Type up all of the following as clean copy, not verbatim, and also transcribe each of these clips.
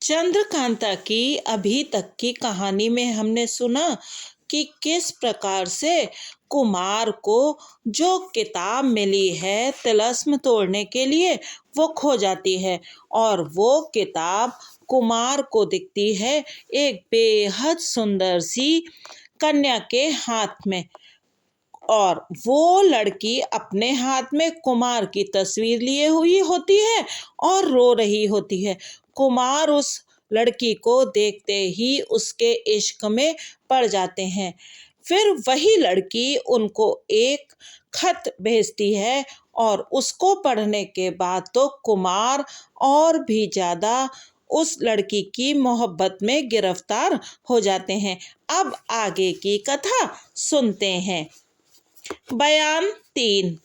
चंद्रकांता की अभी तक की कहानी में हमने सुना कि किस प्रकार से कुमार को जो किताब मिली है तिलस्म तोड़ने के लिए वो खो जाती है और वो किताब कुमार को दिखती है एक बेहद सुंदर सी कन्या के हाथ में। और वो लड़की अपने हाथ में कुमार की तस्वीर लिए हुई होती है और रो रही होती है। कुमार उस लड़की को देखते ही उसके इश्क में पड़ जाते हैं। फिर वही लड़की उनको एक खत भेजती है और उसको पढ़ने के बाद तो कुमार और भी ज़्यादा उस लड़की की मोहब्बत में गिरफ्तार हो जाते हैं। अब आगे की कथा सुनते हैं। बयान 3।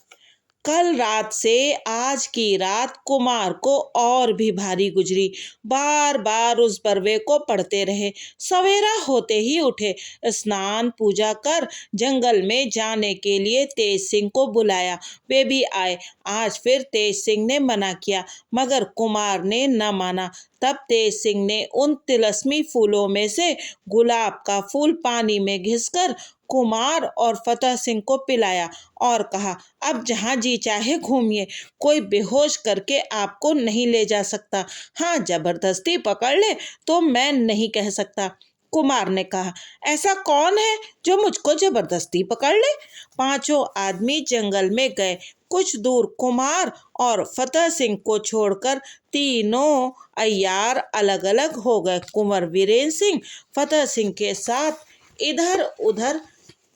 कल रात से आज की रात कुमार को और भी भारी गुजरी। बार बार उस बरवे को पढ़ते रहे। सवेरा होते ही उठे, स्नान पूजा कर जंगल में जाने के लिए तेज सिंह को बुलाया। वे भी आए। आज फिर तेज सिंह ने मना किया मगर कुमार ने न माना। तब तेज सिंह ने उन तिलस्मी फूलों में से गुलाब का फूल पानी में घिसकर कुमार और फतेह सिंह को पिलाया और कहा, अब जहाँ जी चाहे घूमिए, कोई बेहोश करके आपको नहीं ले जा सकता। हाँ, जबरदस्ती पकड़ ले तो मैं नहीं कह सकता। कुमार ने कहा, ऐसा कौन है जो मुझको जबरदस्ती पकड़ ले? पांचों आदमी जंगल में गए। कुछ दूर कुमार और फतेह सिंह को छोड़कर तीनों अय्यार अलग अलग हो गए। कुंवर वीरेंद्र सिंह फतेह सिंह के साथ इधर उधर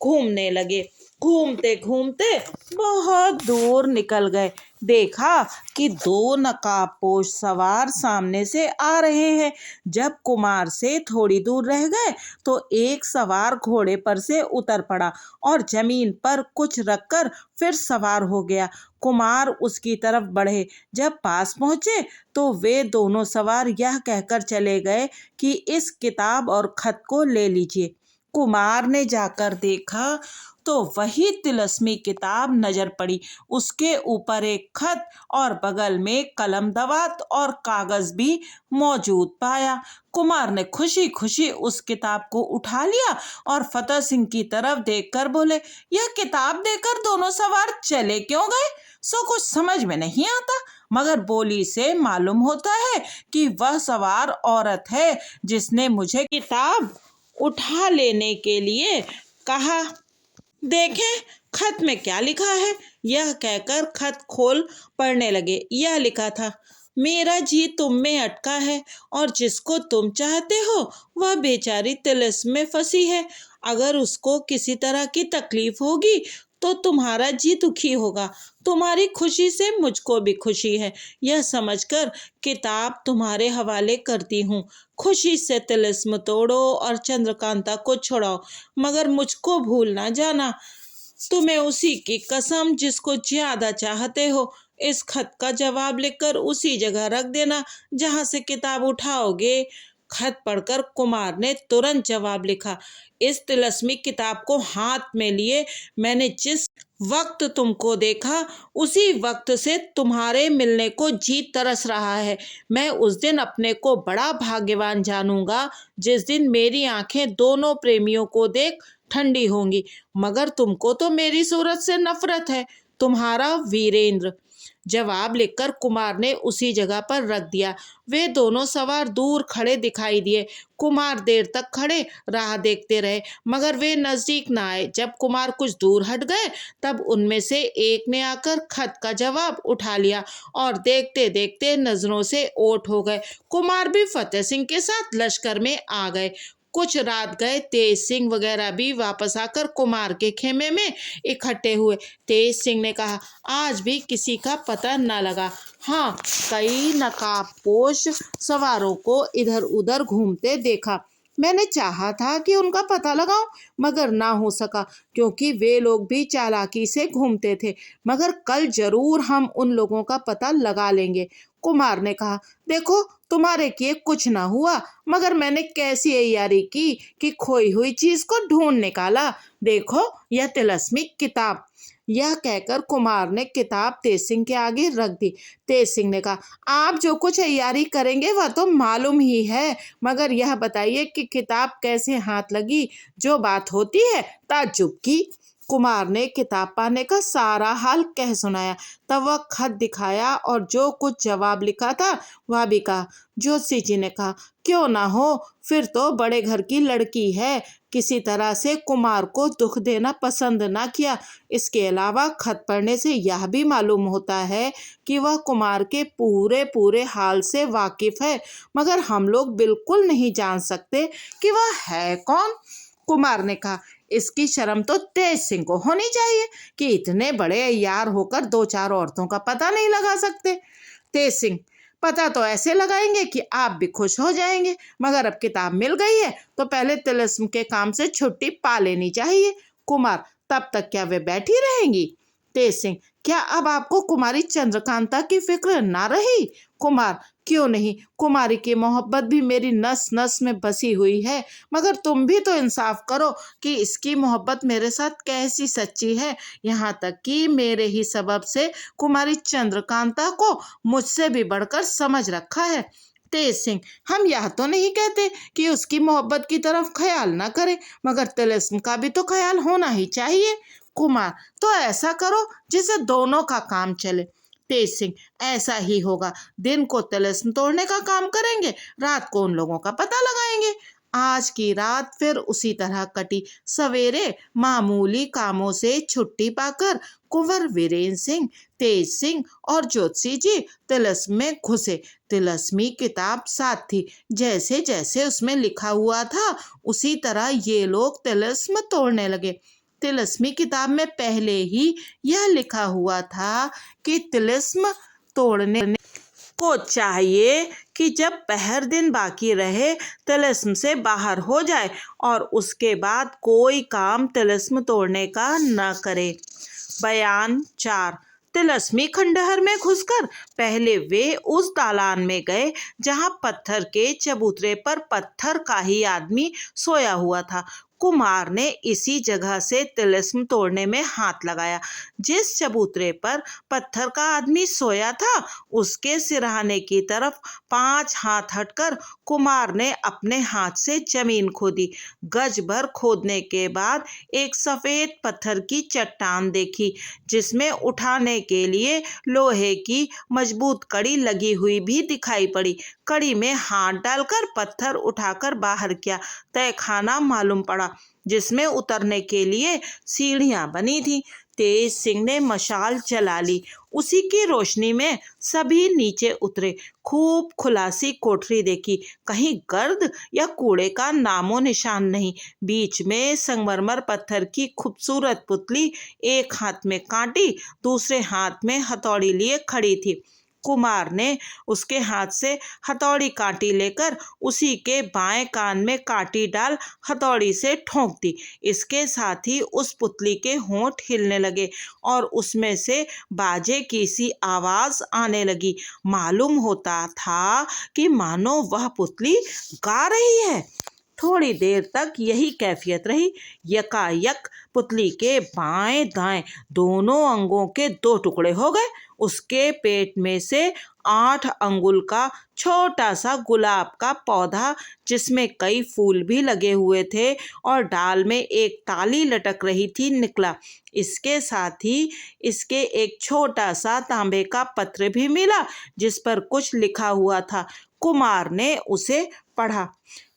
घूमने लगे। घूमते घूमते बहुत दूर निकल गए। देखा कि दो नकाबपोश सवार सामने से आ रहे हैं। जब कुमार से थोड़ी दूर रह गए तो एक सवार घोड़े पर से उतर पड़ा और जमीन पर कुछ रखकर फिर सवार हो गया। कुमार उसकी तरफ बढ़े। जब पास पहुंचे तो वे दोनों सवार यह कहकर चले गए कि इस किताब और खत को ले लीजिए। कुमार ने जाकर देखा तो वही तिलस्मी किताब नजर पड़ी। उसके ऊपर एक खत और बगल में कलम दवात और कागज भी मौजूद पाया। कुमार ने खुशी खुशी उस किताब को उठा लिया और फतेह सिंह की तरफ देखकर बोले, यह किताब देकर दोनों सवार चले क्यों गए? सो कुछ समझ में नहीं आता, मगर बोली से मालूम होता है कि वह सवार औरत है जिसने मुझे किताब उठा लेने के लिए कहा। देखें खत में क्या लिखा है। यह कहकर खत खोल पढ़ने लगे। यह लिखा था, मेरा जी तुम में अटका है और जिसको तुम चाहते हो वह बेचारी तिलिस्म में फंसी है। अगर उसको किसी तरह की तकलीफ होगी तो तुम्हारा जी दुखी होगा। तुम्हारी खुशी से मुझको भी खुशी है। यह समझकर किताब तुम्हारे हवाले करती हूँ। खुशी से तिलिस्म तोड़ो और चंद्रकांता को छुड़ाओ, मगर मुझको भूल ना जाना। तुम्हें उसी की कसम जिसको ज्यादा चाहते हो। इस खत का जवाब लिखकर उसी जगह रख देना जहां से किताब उठाओगे। खत पढ़कर कुमार ने तुरंत जवाब लिखा, इस तिलस्मी किताब को हाथ में लिए मैंने जिस वक्त तुमको देखा उसी वक्त से तुम्हारे मिलने को जी तरस रहा है। मैं उस दिन अपने को बड़ा भाग्यवान जानूंगा जिस दिन मेरी आंखें दोनों प्रेमियों को देख ठंडी होंगी। मगर तुमको तो मेरी सूरत से नफरत है। तुम्हारा वीरेंद्र। जवाब लिखकर कुमार ने उसी जगह पर रख दिया। वे दोनों सवार दूर खड़े दिखाई दिए। कुमार देर तक खड़े राह देखते रहे मगर वे नजदीक न आए। जब कुमार कुछ दूर हट गए तब उनमें से एक ने आकर खत का जवाब उठा लिया और देखते देखते नजरों से ओट हो गए। कुमार भी फतेह सिंह के साथ लश्कर में आ गए। कुछ रात गए तेज सिंह वगैरह भी वापस आकर कुमार के खेमे में इकट्ठे हुए। तेज सिंह ने कहा, आज भी किसी का पता न लगा। हाँ, कई नकाबपोश सवारों को इधर उधर घूमते देखा। मैंने चाहा था कि उनका पता लगाऊं मगर ना हो सका क्योंकि वे लोग भी चालाकी से घूमते थे। मगर कल जरूर हम उन लोगों का पता लगा लेंगे। कुमार ने कहा, देखो तुम्हारे किए कुछ ना हुआ मगर मैंने कैसी अय्यारी की कि खोई हुई चीज को ढूंढ निकाला। देखो यह तिलस्मी किताब। यह कहकर कुमार ने किताब तेज सिंह के आगे रख दी। तेज सिंह ने कहा, आप जो कुछ तैयारी करेंगे वह तो मालूम ही है, मगर यह बताइए कि किताब कैसे हाथ लगी। जो बात होती है ताज्जुब की। कुमार ने किताब पाने का सारा हाल कह सुनाया। तब वह खत दिखाया और जो कुछ जवाब लिखा था वह भी कहा। ज्योतिषी जी ने कहा, क्यों ना हो, फिर तो बड़े घर की लड़की है। किसी तरह से कुमार को दुख देना पसंद ना किया। इसके अलावा खत पढ़ने से यह भी मालूम होता है कि वह कुमार के पूरे पूरे हाल से वाकिफ है, मगर हम लोग बिल्कुल नहीं जान सकते कि वह है कौन। कुमार ने कहा, इसकी शर्म तो तेज सिंह को होनी चाहिए कि इतने बड़े अय्यार होकर दो चार औरतों का पता नहीं लगा सकते। तेज सिंह, पता तो ऐसे लगाएंगे कि आप भी खुश हो जाएंगे, मगर अब किताब मिल गई है तो पहले तिलिस्म के काम से छुट्टी पा लेनी चाहिए। कुमार, तब तक क्या वे बैठी रहेंगी? तेज सिंह, क्या अब आपको कुमारी चंद्रकांता की फिक्र ना रही? कुमार, क्यों नहीं, कुमारी की मोहब्बत भी मेरी नस नस में बसी हुई है, मगर तुम भी तो इंसाफ करो कि इसकी मोहब्बत मेरे साथ कैसी सच्ची है। यहाँ तक कि मेरे ही सबब से कुमारी चंद्रकांता को मुझसे भी बढ़कर समझ रखा है। तेज सिंह, हम यह तो नहीं कहते कि उसकी मोहब्बत की तरफ ख्याल ना करे, मगर तिलिस्म का भी तो ख्याल होना ही चाहिए। कुमार, तो ऐसा करो जिससे दोनों का काम चले। तेज सिंह, ऐसा ही होगा। दिन को तिलिस्म तोड़ने का काम करेंगे, रात को उन लोगों का पता लगाएंगे। आज की रात फिर उसी तरह कटी। सवेरे मामूली कामों से छुट्टी पाकर कुंवर वीरेंद्र सिंह, तेज सिंह और ज्योतिषी जी तिलिस्म में घुसे। तिलिस्मी किताब साथ थी। जैसे जैसे उसमें लिखा हुआ था उसी तरह ये लोग तिलिस्म तोड़ने लगे। तिलिस्मी किताब में पहले ही यह लिखा हुआ था कि तिलिस्म तोड़ने को चाहिए कि जब पहर दिन बाकी रहे तिलिस्म से बाहर हो जाए और उसके बाद कोई काम तिलिस्म तोड़ने का न करे। बयान 4। तिलिस्मी खंडहर में घुसकर पहले वे उस दालान में गए जहां पत्थर के चबूतरे पर पत्थर का ही आदमी सोया हुआ था। कुमार ने इसी जगह से तिलिस्म तोड़ने में हाथ लगाया। जिस चबूतरे पर पत्थर का आदमी सोया था उसके सिरहाने की तरफ 5 हाथ हटकर कुमार ने अपने हाथ से जमीन खोदी। गज भर खोदने के बाद एक सफेद पत्थर की चट्टान देखी जिसमें उठाने के लिए लोहे की मजबूत कड़ी लगी हुई भी दिखाई पड़ी। कड़ी में हाथ डालकर पत्थर उठाकर बाहर किया। तहखाना मालूम पड़ा जिसमें उतरने के लिए सीढ़ियां बनी थी। तेज सिंह ने मशाल जला ली। उसी की रोशनी में सभी नीचे उतरे। खूब खुलासी कोठरी देखी। कहीं गर्द या कूड़े का नामो निशान नहीं। बीच में संगमरमर पत्थर की खूबसूरत पुतली एक हाथ में कांटी दूसरे हाथ में हथौड़ी लिए खड़ी थी। कुमार ने उसके हाथ से हथौड़ी कांटी लेकर उसी के बाएं कान में कांटी डाल हथौड़ी से ठोंक दी। इसके साथ ही उस पुतली के होंठ हिलने लगे और उसमें से बाजे की सी आवाज आने लगी। मालूम होता था कि मानो वह पुतली गा रही है। थोड़ी देर तक यही कैफियत रही। यकायक पुतली के बाएं दाएं दोनों अंगों के 2 टुकड़े हो गए। उसके पेट में से 8 अंगुल का छोटा सा गुलाब का पौधा जिसमें कई फूल भी लगे हुए थे और डाल में एक ताली लटक रही थी निकला। इसके साथ ही इसके एक छोटा सा तांबे का पत्र भी मिला जिस पर कुछ लिखा हुआ था। कुमार ने उसे पढ़ा।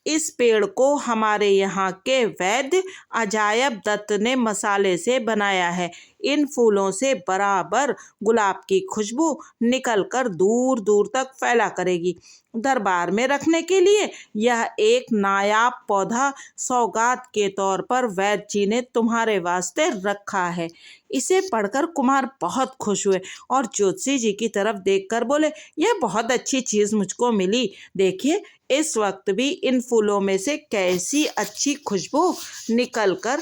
इस पेड़ को हमारे यहाँ के वैद्य अजायब दत्त ने मसाले से बनाया है। इन फूलों से बराबर गुलाब की खुशबू निकलकर दूर दूर तक फैला करेगी। दरबार में रखने के लिए यह एक नायाब पौधा सौगात के तौर पर वैद्य जी ने तुम्हारे वास्ते रखा है। इसे पढ़कर कुमार बहुत खुश हुए और ज्योतिषी जी की तरफ देखकर बोले, यह बहुत अच्छी चीज़ मुझको मिली। देखिए इस वक्त भी इन फूलों में से कैसी अच्छी खुशबू निकलकर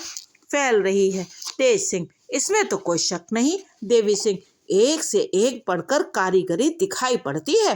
फैल रही है। तेज सिंह, इसमें तो कोई शक नहीं। देवी सिंह, एक से एक बढ़कर कारीगरी दिखाई पड़ती है।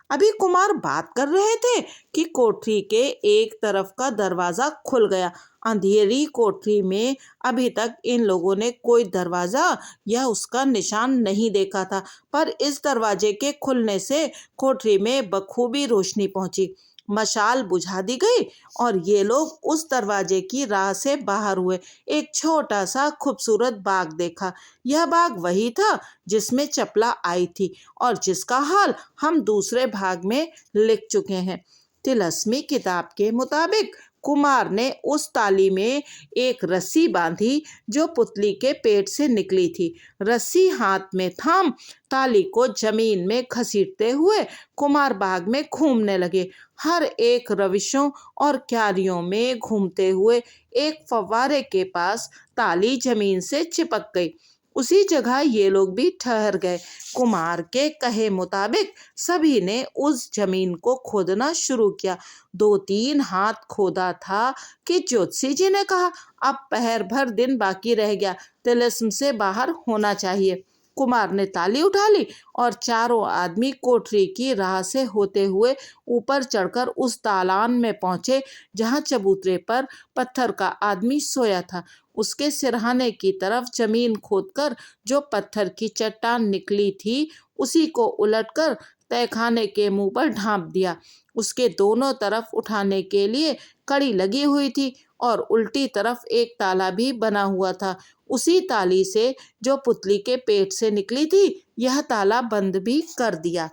अभी कुमार बात कर रहे थे कि कोठरी के एक तरफ का दरवाजा खुल गया। अंधेरी कोठरी में अभी तक इन लोगों ने कोई दरवाजा या उसका निशान नहीं देखा था, पर इस दरवाजे के खुलने से कोठरी में बखूबी रोशनी पहुंची। मशाल बुझा दी गई और ये लोग उस दरवाजे की राह से बाहर हुए। एक छोटा सा खूबसूरत बाग देखा। यह बाग वही था जिसमें चपला आई थी और जिसका हाल हम दूसरे भाग में लिख चुके हैं। तिलस्मी किताब के मुताबिक कुमार ने उस ताली में एक रस्सी बांधी जो पुतली के पेट से निकली थी। रस्सी हाथ में थाम ताली को जमीन में घसीटते हुए कुमार बाग में घूमने लगे। हर एक रविशों और क्यारियों में घूमते हुए एक फव्वारे के पास ताली जमीन से चिपक गई। उसी जगह ये लोग भी ठहर गए। कुमार के कहे मुताबिक सभी ने उस जमीन को खोदना शुरू किया। 2-3 हाथ खोदा था कि ज्योतिषी जी ने कहा, अब पहर भर दिन बाकी रह गया, तिलिस्म से बाहर होना चाहिए। कुमार ने ताली उठा ली और चारों आदमी कोठरी की राह से होते हुए ऊपर चढ़कर उस दालान में पहुंचे जहां चबूतरे पर पत्थर का आदमी सोया था। उसके सिरहाने की तरफ जमीन खोदकर जो पत्थर की चट्टान निकली थी उसी को उलटकर तहखाने के मुंह पर ढांप दिया। उसके दोनों तरफ उठाने के लिए कड़ी लगी हुई थी और उल्टी तरफ एक ताला भी बना हुआ था। उसी ताली से जो पुतली के पेट से निकली थी यह ताला बंद भी कर दिया।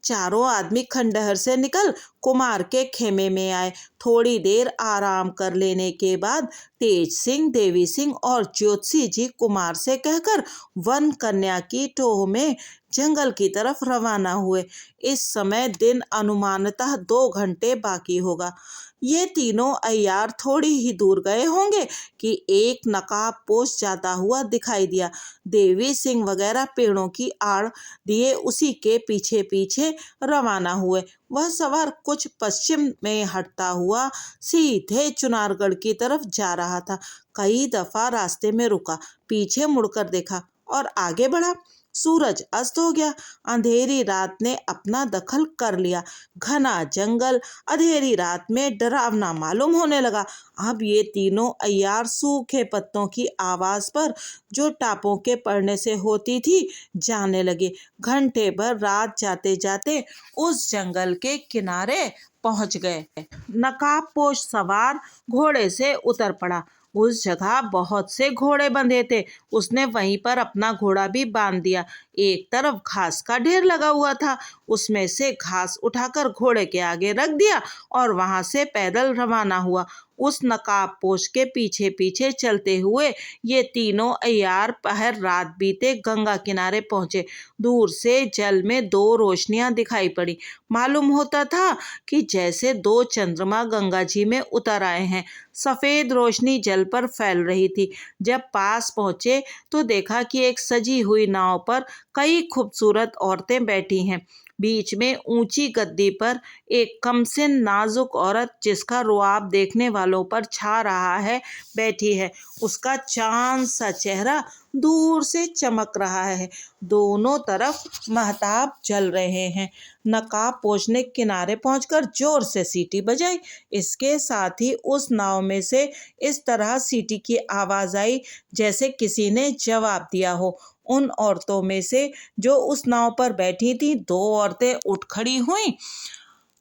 चारों आदमी खंडहर से निकल कुमार के खेमे में आए। थोड़ी देर आराम कर लेने के बाद तेज सिंह, देवी सिंह और ज्योतिषी जी कुमार से कहकर वन कन्या की टोह में जंगल की तरफ रवाना हुए। इस समय दिन अनुमानतः 2 घंटे बाकी होगा। ये तीनों अय्यार थोड़ी ही दूर गए होंगे कि एक नकाब पोश जाता हुआ दिखाई दिया। देवी सिंह वगैरह पेड़ों की आड़ दिए उसी के पीछे पीछे रवाना हुए। वह सवार कुछ पश्चिम में हटता हुआ सीधे चुनारगढ़ की तरफ जा रहा था। कई दफा रास्ते में रुका, पीछे मुड़कर देखा और आगे बढ़ा। सूरज अस्त हो गया। अंधेरी रात ने अपना दखल कर लिया। घना जंगल अंधेरी रात में डरावना मालूम होने लगा। अब ये तीनों अय्यार सूखे पत्तों की आवाज पर जो टापों के पड़ने से होती थी जाने लगे। घंटे भर रात जाते जाते उस जंगल के किनारे पहुंच गए। नकाबपोश सवार घोड़े से उतर पड़ा। उस जगह बहुत से घोड़े बंधे थे। उसने वहीं पर अपना घोड़ा भी बांध दिया। एक तरफ घास का ढेर लगा हुआ था, उसमें से घास उठाकर घोड़े के आगे रख दिया और वहां से पैदल रवाना हुआ। उस नकाबपोश के पीछे पीछे चलते हुए ये तीनों अय्यार पहर रात बीते गंगा किनारे पहुंचे। दूर से जल में 2 रोशनियां दिखाई पड़ी। मालूम होता था कि जैसे 2 चंद्रमा गंगा जी में उतर आए हैं। सफेद रोशनी जल पर फैल रही थी। जब पास पहुंचे तो देखा कि एक सजी हुई नाव पर कई खूबसूरत औरतें बैठी हैं। बीच में ऊंची गद्दी पर एक कमसिन नाजुक औरत जिसका रुआब देखने वालों पर छा रहा है बैठी है। उसका चांद सा चेहरा दूर से चमक रहा है। दोनों तरफ महताब जल रहे हैं। नकाबपोश ने किनारे पहुंचकर जोर से सीटी बजाई। इसके साथ ही उस नाव में से इस तरह सीटी की आवाज आई जैसे किसी ने जवाब दिया हो। उन औरतों में से जो उस नाव पर बैठी थी 2 औरतें उठ खड़ी हुईं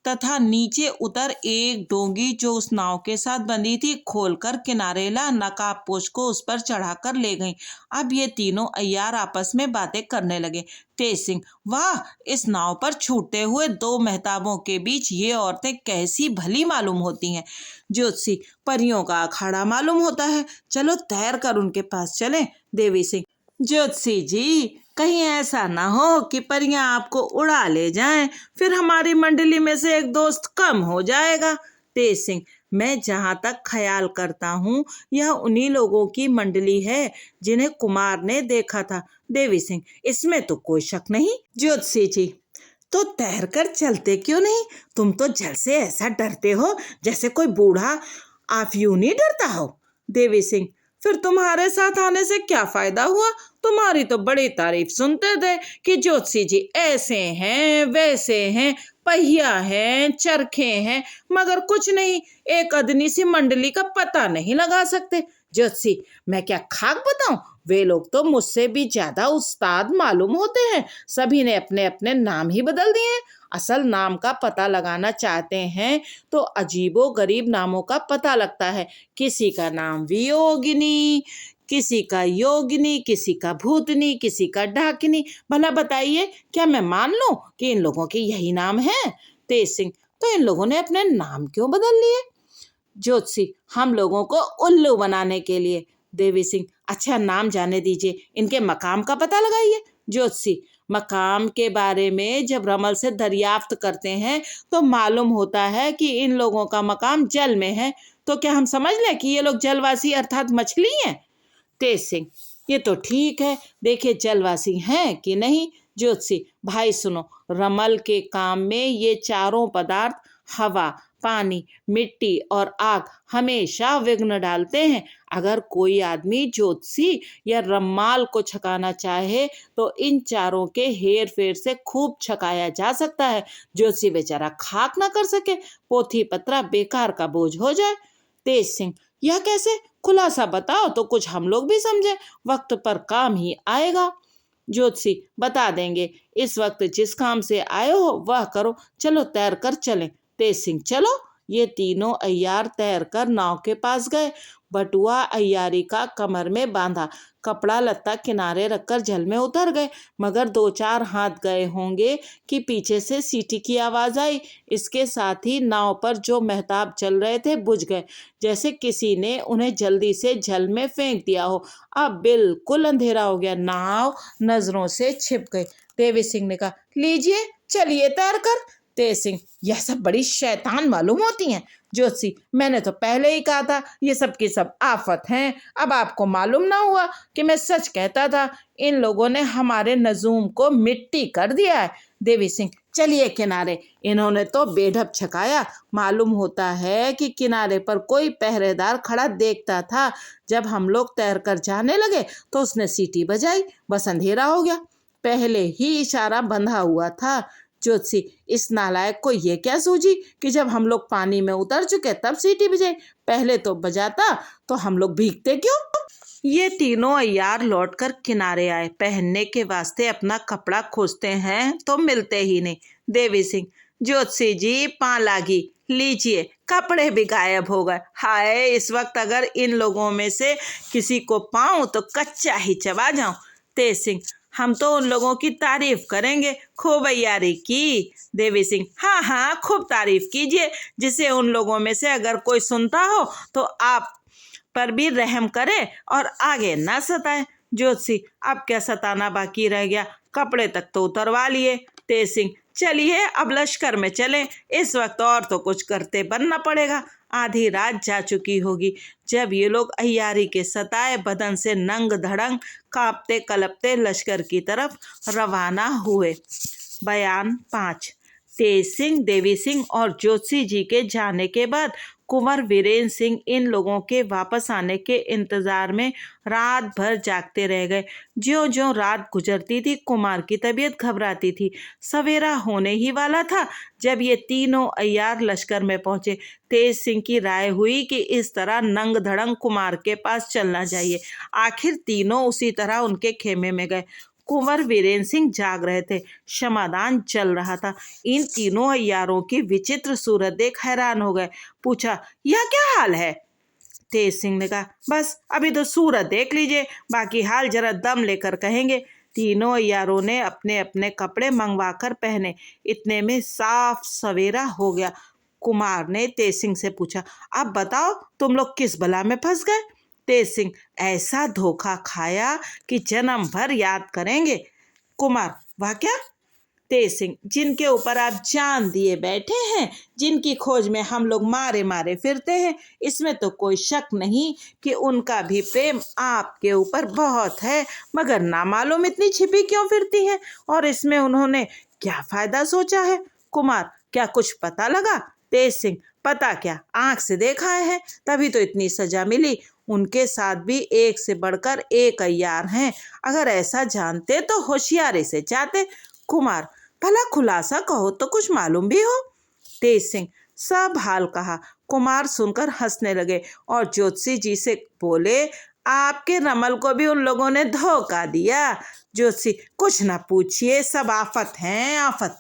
तथा नीचे उतर एक डोंगी जो उस नाव के साथ बंधी थी खोलकर किनारे ला नकाबपोश को उस पर चढ़ाकर ले गईं। अब ये तीनों अय्यार आपस में बातें करने लगे। तेज सिंह, वाह, इस नाव पर छूटते हुए 2 मेहताबों के बीच ये औरतें कैसी भली मालूम होती हैं। ज्योतिषी, परियों का अखाड़ा मालूम होता है, चलो तैर कर उनके पास चलें। देवी सिंह, ज्योतिषी जी, कहीं ऐसा ना हो कि परियां आपको उड़ा ले जाएं, फिर हमारी मंडली में से एक दोस्त कम हो जाएगा। तेज सिंह, मैं जहां तक ख्याल करता हूँ यह उन्हीं लोगों की मंडली है जिन्हें कुमार ने देखा था। देवी सिंह, इसमें तो कोई शक नहीं। ज्योतिषी जी, तो तैर कर चलते क्यों नहीं? तुम तो जल से ऐसा डरते हो जैसे कोई बूढ़ा आप यूं नहीं डरता हो। देवी सिंह, फिर तुम्हारे साथ आने से क्या फायदा हुआ? तुम्हारी तो बड़ी तारीफ सुनते थे कि ज्योतिषी जी ऐसे हैं वैसे हैं, पहिया हैं चरखे हैं, मगर कुछ नहीं, एक अदनी सी मंडली का पता नहीं लगा सकते। ज्योतिषी मैं क्या खाक बताऊं, वे लोग तो मुझसे भी ज्यादा उस्ताद मालूम होते हैं। सभी ने अपने अपने नाम ही बदल दिए हैं। असल नाम का पता लगाना चाहते हैं तो अजीबो गरीब नामों का पता लगता है। किसी का नाम वियोगिनी, किसी का योगिनी, किसी का भूतनी, किसी का डाकिनी। भला बताइए क्या मैं मान लूं कि इन लोगों के यही नाम है? तेज सिंह तो इन लोगों ने अपने नाम क्यों बदल लिए? ज्योतिषी हम लोगों को उल्लू बनाने के लिए। देवी सिंह अच्छा नाम जाने दीजिए, इनके मकाम का पता लगाइए। ज्योतिषी मकाम के बारे में जब रमल से दरियाफ्त करते हैं तो मालूम होता है कि इन लोगों का मकाम जल में है। तो क्या हम समझ लें कि ये लोग जलवासी अर्थात मछली हैं? तेज सिंह ये तो ठीक है, देखिए जलवासी हैं कि नहीं। ज्योतिषी भाई सुनो, रमल के काम में ये चारों पदार्थ हवा, पानी, मिट्टी और आग हमेशा विघ्न डालते हैं। अगर कोई आदमी ज्योतिषी या रम्माल को छकाना चाहे तो इन चारों के हेर फेर से खूब छकाया जा सकता है। ज्योतिषी बेचारा खाक ना कर सके, पोथी पत्रा बेकार का बोझ हो जाए। तेज सिंह यह कैसे? खुलासा बताओ तो कुछ हम लोग भी समझे, वक्त पर काम ही आएगा। ज्योतिषी बता देंगे, इस वक्त जिस काम से आए हो वह करो, चलो तैर कर चलें। तेज सिंह चलो। ये तीनों अय्यार तैर कर नाव के पास गए। बटुआ अय्यारी का कमर में बांधा, कपड़ा लत्ता किनारे रखकर जल में उतर गए। मगर 2-4 हाथ गए होंगे कि पीछे से सीटी की आवाज आई। इसके साथ ही नाव पर जो महताब चल रहे थे बुझ गए, जैसे किसी ने उन्हें जल्दी से जल में फेंक दिया हो। अब बिल्कुल अंधेरा हो गया, नाव नजरों से छिप गई। देवी सिंह ने कहा लीजिए चलिए तैर कर। तेज सिंह यह सब बड़ी शैतान मालूम होती हैं। ज्योतिषी मैंने तो पहले ही कहा था ये सब की सब आफत हैं। अब आपको मालूम ना हुआ कि मैं सच कहता था। इन लोगों ने हमारे नजूम को मिट्टी कर दिया है। देवी सिंह चलिए किनारे, इन्होंने तो बेढप छकाया। मालूम होता है कि किनारे पर कोई पहरेदार खड़ा देखता था। जब हम लोग तैर कर जाने लगे तो उसने सीटी बजाई, बस अंधेरा हो गया। पहले ही इशारा बंधा हुआ था। ज्योतिषी इस नालायक को ये क्या सूझी कि जब हम लोग पानी में उतर चुके तब सीटी बजाई, पहले तो बजाता तो हम लोग भीगते क्यों? ये तीनों अय्यार लौटकर किनारे आए। पहनने के वास्ते अपना कपड़ा खोजते हैं तो मिलते ही नहीं। देवी सिंह ज्योतिषी जी पाँ लागी, लीजिए कपड़े भी गायब हो गए। हाय इस वक्त अगर इन लोगों में से किसी को पाऊं तो कच्चा ही चबा जाऊं। तेज सिंह हम तो उन लोगों की तारीफ करेंगे, खूब अय्यारी की। देवी सिंह हाँ हाँ खूब तारीफ कीजिए, जिसे उन लोगों में से अगर कोई सुनता हो तो आप पर भी रहम करे और आगे ना सताए। ज्योतिषी अब क्या सताना बाकी रह गया, कपड़े तक तो उतरवा लिए। तेज सिंह चलिए अब लश्कर में चलें, इस वक्त और तो कुछ करते बनना पड़ेगा। आधी रात जा चुकी होगी जब ये लोग अय्यारी के सताए बदन से नंग धड़ंग कांपते कलपते लश्कर की तरफ रवाना हुए। बयान 5। तेज सिंह, देवी सिंह और ज्योतिषी जी के जाने के बाद कुंवर वीरेंद्र सिंह इन लोगों के वापस आने के इंतजार में रात भर जागते रह गए। ज्यों ज्यों रात गुजरती थी कुमार की तबीयत घबराती थी। सवेरा होने ही वाला था जब ये तीनों अय्यार लश्कर में पहुंचे। तेज सिंह की राय हुई कि इस तरह नंग धड़ंग कुमार के पास चलना चाहिए। आखिर तीनों उसी तरह उनके खेमे में गए। कुंवर वीरेंद्र सिंह जाग रहे थे, क्षमादान चल रहा था। इन तीनों अय्यारों की विचित्र सूरत देख हैरान हो गए। पूछा यह क्या हाल है? तेज सिंह ने कहा बस अभी तो सूरत देख लीजिए, बाकी हाल जरा दम लेकर कहेंगे। तीनों अय्यारों ने अपने अपने कपड़े मंगवा कर पहने। इतने में साफ सवेरा हो गया। कुमार ने तेज सिंह से पूछा अब बताओ तुम लोग किस बला में फंस गए? तेज सिंह ऐसा धोखा खाया कि जन्म भर याद करेंगे। कुमार वाह क्या? तेज सिंह जिनके ऊपर आप जान दिए बैठे हैं, जिनकी खोज में हम लोग मारे मारे फिरते हैं, इसमें तो कोई शक नहीं कि उनका भी प्रेम आपके ऊपर बहुत है, मगर ना मालूम इतनी छिपी क्यों फिरती हैं और इसमें उन्होंने क्या फायदा सोचा है? कुमार क्या कुछ पता लगा? तेज सिंह पता क्या, आंख से देखा है तभी तो इतनी सजा मिली। उनके साथ भी एक से बढ़कर एक अय्यार हैं। अगर ऐसा जानते तो होशियारी से जाते। कुमार, भला खुलासा कहो तो कुछ मालूम भी हो। तेज सिंह, सब हाल कहा। कुमार सुनकर हंसने लगे और ज्योतिषी जी से बोले, आपके रमल को भी उन लोगों ने धोखा दिया। ज्योतिषी, कुछ ना पूछिए, सब आफत हैं आफत।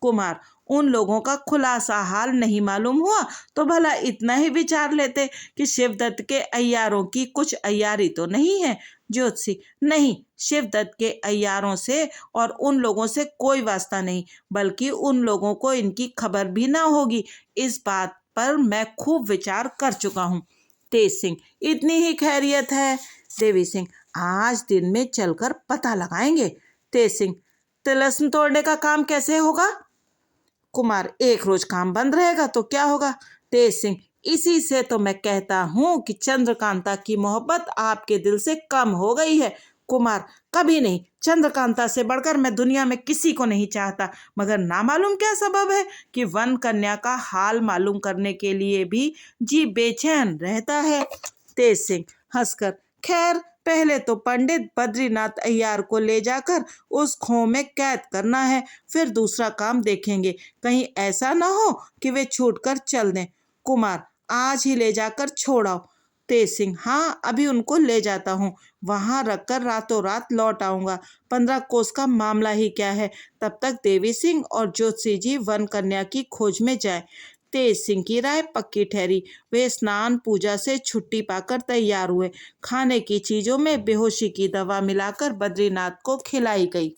कुमार, उन लोगों का खुलासा हाल नहीं मालूम हुआ तो भला इतना ही विचार लेते कि शिवदत्त के अय्यारों की कुछ अय्यारी तो नहीं है। ज्योतिषी, नहीं, शिवदत्त के अय्यारों से और उन लोगों से कोई वास्ता नहीं, बल्कि उन लोगों को इनकी खबर भी ना होगी। इस बात पर मैं खूब विचार कर चुका हूँ। तेज सिंह, इतनी ही खैरियत है। देवी सिंह, आज दिन में चलकर पता लगाएंगे। तेज सिंह, तिलस्म तोड़ने का काम कैसे होगा। कुमार, एक रोज काम बंद रहेगा तो क्या होगा। तेज सिंह, इसी से तो मैं कहता हूँ कि चंद्रकांता की मोहब्बत आपके दिल से कम हो गई है। कुमार, कभी नहीं, चंद्रकांता से बढ़कर मैं दुनिया में किसी को नहीं चाहता, मगर ना मालूम क्या सबब है कि वन कन्या का हाल मालूम करने के लिए भी जी बेचैन रहता है। तेज सिंह हंसकर, खैर पहले तो पंडित बद्रीनाथ अय्यार को ले जाकर उस खो में कैद करना है, फिर दूसरा काम देखेंगे। कहीं ऐसा ना हो कि वे छूटकर चल दें। कुमार, आज ही ले जाकर छोड़ाओ। तेज सिंह, हाँ, अभी उनको ले जाता हूँ, वहां रखकर रातों रात लौट आऊंगा। 15 कोस का मामला ही क्या है। तब तक देवी सिंह और ज्योतिषी जी वन कन्या की खोज में जाए। तेज सिंह की राय पक्की ठहरी। वे स्नान पूजा से छुट्टी पाकर तैयार हुए। खाने की चीजों में बेहोशी की दवा मिलाकर बद्रीनाथ को खिलाई गई।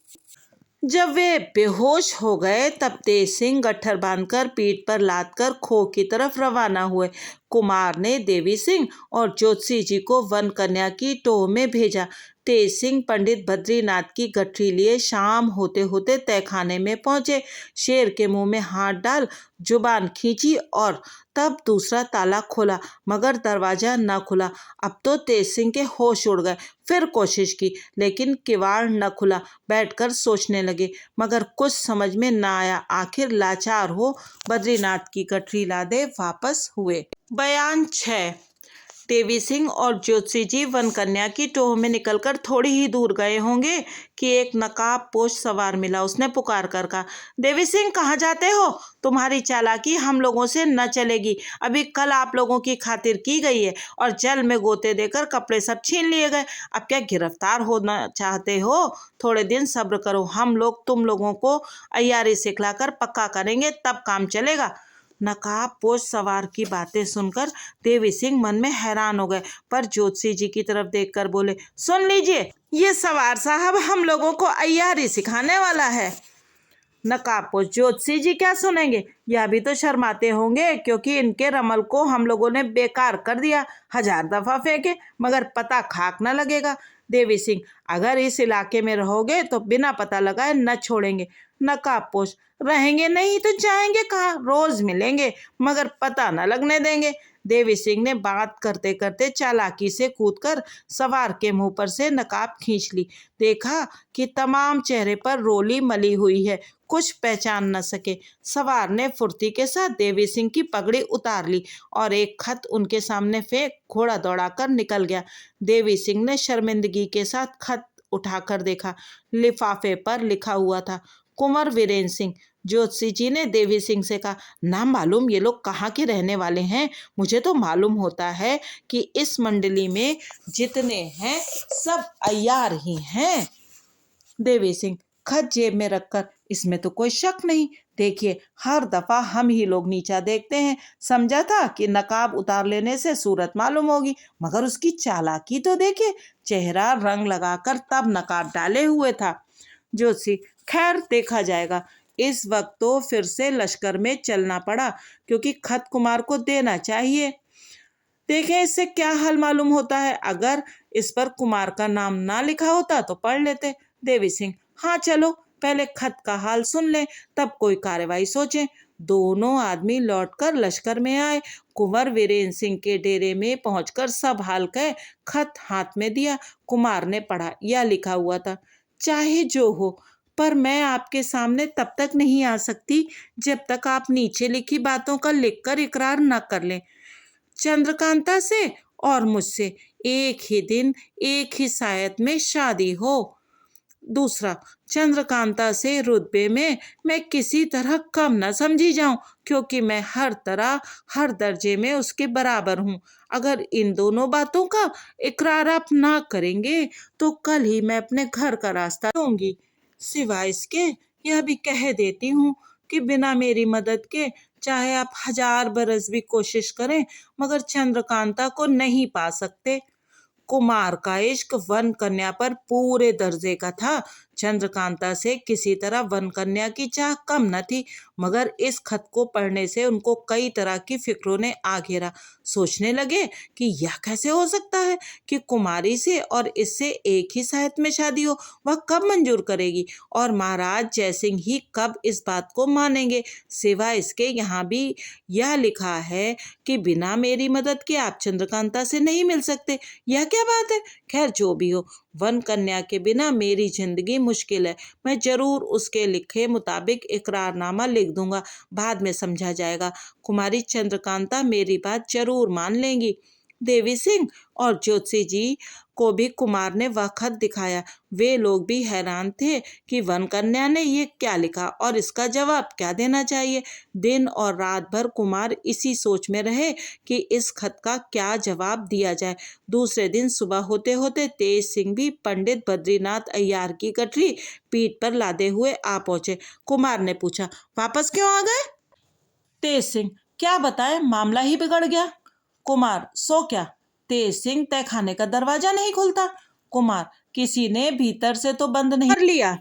जब वे बेहोश हो गए तब तेज सिंह गट्ठर बांधकर पीठ पर लादकर खो की तरफ रवाना हुए। कुमार ने देवी सिंह और ज्योतिषी जी को वन कन्या की टोह में भेजा। तेज सिंह पंडित बद्रीनाथ की गठरी लिए शाम होते होते तहखाने में पहुंचे। शेर के मुंह में हाथ डाल जुबान खींची और तब दूसरा ताला खोला, मगर दरवाजा न खुला। अब तो तेज सिंह के होश उड़ गए। फिर कोशिश की, लेकिन किवाड़ न खुला। बैठकर सोचने लगे, मगर कुछ समझ में न आया। आखिर लाचार हो बद्रीनाथ की गठरी लादे वापस हुए। बयान 6। देवी सिंह और ज्योतिषी जी वन कन्या की टोह में निकलकर थोड़ी ही दूर गए होंगे कि एक नकाब पोश सवार मिला। उसने पुकार कर कहा, देवी सिंह, कहाँ जाते हो। तुम्हारी चालाकी हम लोगों से न चलेगी। अभी कल आप लोगों की खातिर की गई है और जल में गोते देकर कपड़े सब छीन लिए गए। अब क्या गिरफ्तार होना चाहते हो। थोड़े दिन सब्र करो, हम लोग तुम लोगों को अय्यारी सिखलाकर पक्का करेंगे, तब काम चलेगा। नकाब पोश सवार की बातें सुनकर देवी सिंह मन में हैरान हो गए, पर ज्योतिषी जी की तरफ देखकर बोले, सुन लीजिए, ये सवार साहब हम लोगों को अय्यारी सिखाने वाला है। नकाबपोश, ज्योतिषी जी क्या सुनेंगे। यह भी तो शर्माते होंगे, क्योंकि इनके रमल को हम लोगों ने बेकार कर दिया। 1000 दफा फेंके मगर पता खाक न लगेगा। देवी सिंह, अगर इस इलाके में रहोगे तो बिना पता लगाए न छोड़ेंगे। नकाबपोश, रहेंगे नहीं तो जाएंगे कहाँ। रोज मिलेंगे मगर पता न लगने देंगे। देवी सिंह ने बात करते करते चालाकी से कूदकर सवार के मुंह पर से नकाब खींच ली। देखा कि तमाम चेहरे पर रोली मली हुई है, कुछ पहचान न सके। सवार ने फुर्ती के साथ देवी सिंह की पगड़ी उतार ली और एक खत उनके सामने फेंक घोड़ा दौड़ाकर निकल गया। देवी सिंह ने शर्मिंदगी के साथ खत उठाकर देखा। लिफाफे पर लिखा हुआ था, कुंवर वीरेंद्र सिंह। ज्योतिषी जी ने देवी सिंह से कहा, नाम मालूम ये लोग कहाँ के रहने वाले हैं। मुझे तो मालूम होता है कि इस मंडली में जितने हैं सब अय्यार ही हैं। देवी सिंह खत जेब में रखकर, इसमें तो कोई शक नहीं। देखिए, हर दफा हम ही लोग नीचा देखते हैं। समझा था कि नकाब उतार लेने से सूरत मालूम होगी, मगर उसकी चालाकी तो देखिए। चेहरा रंग लगाकर तब नकाब डाले हुए था। जोशी, खैर देखा जाएगा। इस वक्त तो फिर से लश्कर में चलना पड़ा, क्योंकि खत कुमार को देना चाहिए। देखें इससे क्या हाल मालूम होता है। अगर इस पर कुमार का नाम ना लिखा होता तो पढ़ लेते। देवी सिंह, हाँ चलो, पहले खत का हाल सुन ले, तब कोई कार्रवाई सोचें। दोनों आदमी लौटकर लश्कर में आए। कुंवर वीरेंद्र सिंह के डेरे में पहुंचकर सब हाल कह खत हाथ में दिया। कुमार ने पढ़ा। यह लिखा हुआ था, चाहे जो हो, पर मैं आपके सामने तब तक नहीं आ सकती जब तक आप नीचे लिखी बातों का लिखकर इकरार न कर लें। चंद्रकांता से और मुझसे एक ही दिन एक ही सायत में शादी हो। दूसरा, चंद्रकांता से रुतबे में मैं किसी तरह कम न समझी जाऊं, क्योंकि मैं हर तरह हर दर्जे में उसके बराबर हूं। अगर इन दोनों बातों का इकरार आप ना करेंगे तो कल ही मैं अपने घर का रास्ता लूंगी। सिवाय इसके यह भी कह देती हूँ कि बिना मेरी मदद के चाहे आप 1000 बरस भी कोशिश करें, मगर चंद्रकांता को नहीं पा सकते। कुमार का इश्क वन कन्या पर पूरे दर्जे का था। चंद्रकांता से किसी तरह वन कन्या की चाह कम न थी, मगर इस खत को पढ़ने से उनको कई तरह की फिक्रों ने आ घेरा। सोचने लगे कि यह कैसे हो सकता है कि कुमारी से और इससे एक ही साथ में शादी हो। वह कब मंजूर करेगी और महाराज जयसिंह ही कब इस बात को मानेंगे। सिवाय इसके यहाँ भी यह लिखा है कि बिना मेरी मदद के आप चंद्रकांता से नहीं मिल सकते। यह क्या बात है। खैर जो भी हो, वन कन्या के बिना मेरी जिंदगी मुश्किल है। मैं जरूर उसके लिखे मुताबिक इकरारनामा लिख दूंगा, बाद में समझा जाएगा। कुमारी चंद्रकांता मेरी बात जरूर मान लेंगी। देवी सिंह और ज्योतिषी जी को भी कुमार ने वह खत दिखाया। वे लोग भी हैरान थे कि वन कन्या ने ये क्या लिखा और इसका जवाब क्या देना चाहिए। दिन और रात भर कुमार इसी सोच में रहे कि इस खत का क्या जवाब दिया जाए। दूसरे दिन सुबह होते होते तेज सिंह भी पंडित बद्रीनाथ अय्यार की गठरी पीठ पर लादे हुए आ पहुंचे। कुमार ने पूछा, वापस क्यों आ गए? तेज सिंह, क्या बताए, मामला ही बिगड़ गया। कुमार, सो क्या? तेज सिंह, तहखाने का दरवाजा नहीं खुलता। कुमार, किसी ने भीतर से तो बंद नहीं कर लिया।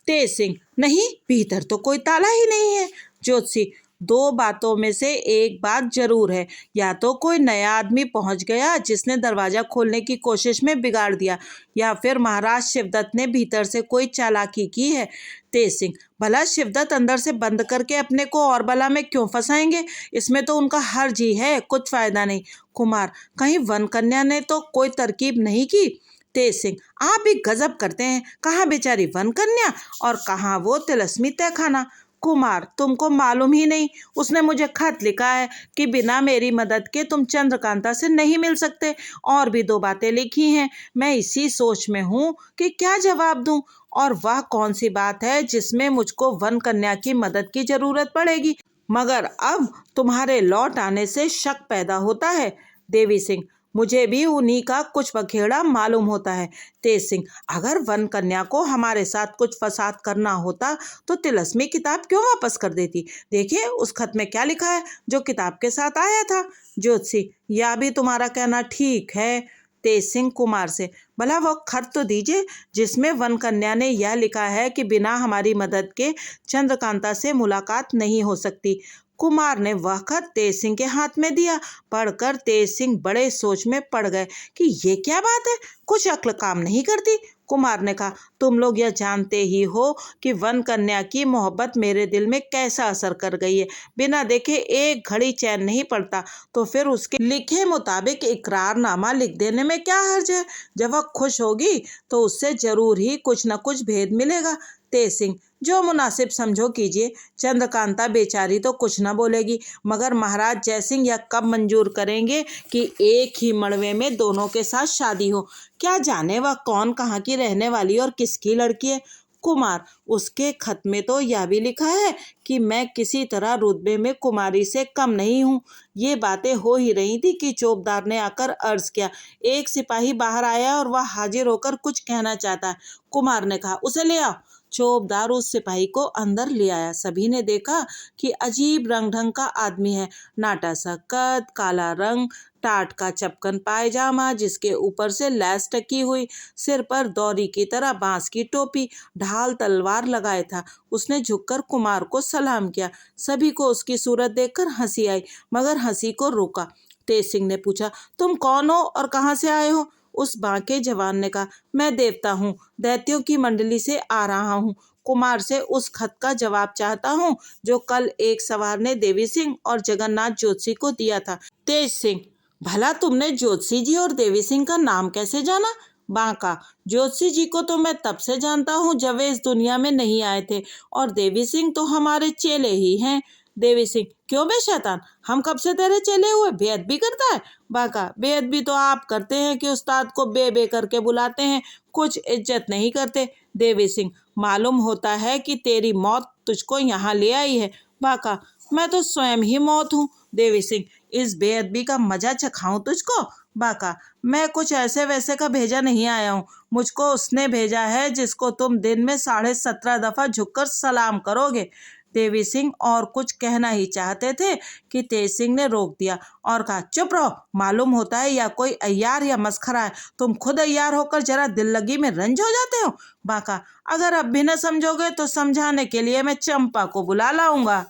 तेज सिंह, नहीं, भीतर तो कोई ताला ही नहीं है। ज्योतिषी, दो बातों में से एक बात जरूर है, या तो कोई नया आदमी पहुंच गया जिसने दरवाजा खोलने की कोशिश में बिगाड़ दिया, या फिर महाराज शिवदत्त ने भीतर से कोई चालाकी की है। तेज सिंह, भला शिवदत्त अंदर से बंद करके अपने को और बला में क्यों फंसाएंगे? इसमें तो उनका हर्ज ही है, कुछ फायदा नहीं। कुमार, कहीं वन कन्या ने तो कोई तरकीब नहीं की? तेज सिंह, आप भी गजब करते हैं। कहाँ बेचारी वन कन्या और कहाँ वो तिलस्मी तहखाना। कुमार, तुमको मालूम ही नहीं, उसने मुझे खत लिखा है कि बिना मेरी मदद के तुम चंद्रकांता से नहीं मिल सकते। और भी दो बातें लिखी हैं। मैं इसी सोच में हूँ कि क्या जवाब दूं, और वह कौन सी बात है जिसमें मुझको वन कन्या की मदद की जरूरत पड़ेगी। मगर अब तुम्हारे लौट आने से शक पैदा होता है। देवी सिंह, मुझे भी उन्हीं का कुछ बखेड़ा मालूम होता है। तेज सिंह, अगर वन कन्या को हमारे साथ कुछ फसाद करना होता तो तिलस्मी किताब क्यों वापस कर देती? देखिए उस खत में क्या लिखा है जो किताब के साथ आया था। ज्योतिषी, यह भी तुम्हारा कहना ठीक है। तेज सिंह कुमार से, भला वो खत तो दीजिए जिसमें वन कन्या ने यह लिखा है कि बिना हमारी मदद के चंद्रकांता से मुलाकात नहीं हो सकती। कुमार ने वह खत तेज सिंह के हाथ में दिया। पढ़कर तेज सिंह बड़े सोच में पड़ गए कि ये क्या बात है, कुछ अक्ल काम नहीं करती। कुमार ने कहा, तुम लोग यह जानते ही हो कि वन कन्या की मोहब्बत मेरे दिल में कैसा असर कर गई है। बिना देखे एक घड़ी चैन नहीं पड़ता, तो फिर उसके लिखे मुताबिक इकरारनामा लिख देने में क्या हर्ज है। जब वह खुश होगी तो उससे जरूर ही कुछ न कुछ भेद मिलेगा। तेज सिंह, जो मुनासिब समझो कीजिए। चंद्रकांता बेचारी तो कुछ न बोलेगी, मगर महाराज जयसिंह यह कब मंजूर करेंगे कि एक ही मड़वे में दोनों के साथ शादी हो? क्या जाने वह कौन कहाँ की रहने वाली और किसकी लड़की है। कुमार, उसके खत में तो यह भी लिखा है कि मैं किसी तरह रुतबे में कुमारी से कम नहीं हूँ। ये बातें हो ही रही थी कि चौबदार ने आकर अर्ज किया। एक सिपाही बाहर आया और वह हाजिर होकर कुछ कहना चाहता है। कुमार ने कहा, उसे ले आओ। चौबदार उस सिपाही को अंदर ले आया। सभी ने देखा कि अजीब रंग ढंग का आदमी है। नाटा सा कद, काला रंग, टाट का चपकन पायजामा जिसके ऊपर से लैस टकी हुई, सिर पर दौरी की तरह बांस की टोपी, ढाल तलवार लगाए था। उसने झुककर कुमार को सलाम किया। सभी को उसकी सूरत देखकर हंसी आई, मगर हंसी को रोका। तेज सिंह ने पूछा, तुम कौन हो और कहाँ से आए हो? उस बांके जवान ने कहा, मैं देवता हूँ, दैत्यों की मंडली से आ रहा हूँ। कुमार से उस खत का जवाब चाहता हूँ जो कल एक सवार ने देवी सिंह और जगन्नाथ ज्योतिषी को दिया था। तेज सिंह, भला तुमने ज्योतिषी जी और देवी सिंह का नाम कैसे जाना? बांका, ज्योतिषी जी को तो मैं तब से जानता हूँ जब वे इस दुनिया में नहीं आए थे, और देवी सिंह तो हमारे चेले ही हैं। देवी सिंह, क्यों बे शैतान, हम कब से तेरे चले हुए, बेअदबी करता है? बाका, बेअदबी तो आप करते हैं कि उस्ताद को बे बे करके बुलाते हैं, कुछ इज्जत नहीं करते। देवी सिंह, मालूम होता है कि तेरी मौत तुझको यहाँ ले आई है। बाका, मैं तो स्वयं ही मौत हूँ। देवी सिंह, इस बेअदबी का मजा चखाऊं तुझको? बाका, मैं कुछ ऐसे वैसे का भेजा नहीं आया हूँ, मुझको उसने भेजा है जिसको तुम दिन में 17.5 दफा झुककर सलाम करोगे। देवी सिंह और कुछ कहना ही चाहते थे कि तेज सिंह ने रोक दिया और कहा, चुप रहो, मालूम होता है या कोई अय्यार या मस्खरा है, तुम खुद अय्यार होकर जरा दिल लगी में रंज हो जाते हो। बाका, अगर अब भी न समझोगे तो समझाने के लिए मैं चंपा को बुला लाऊंगा।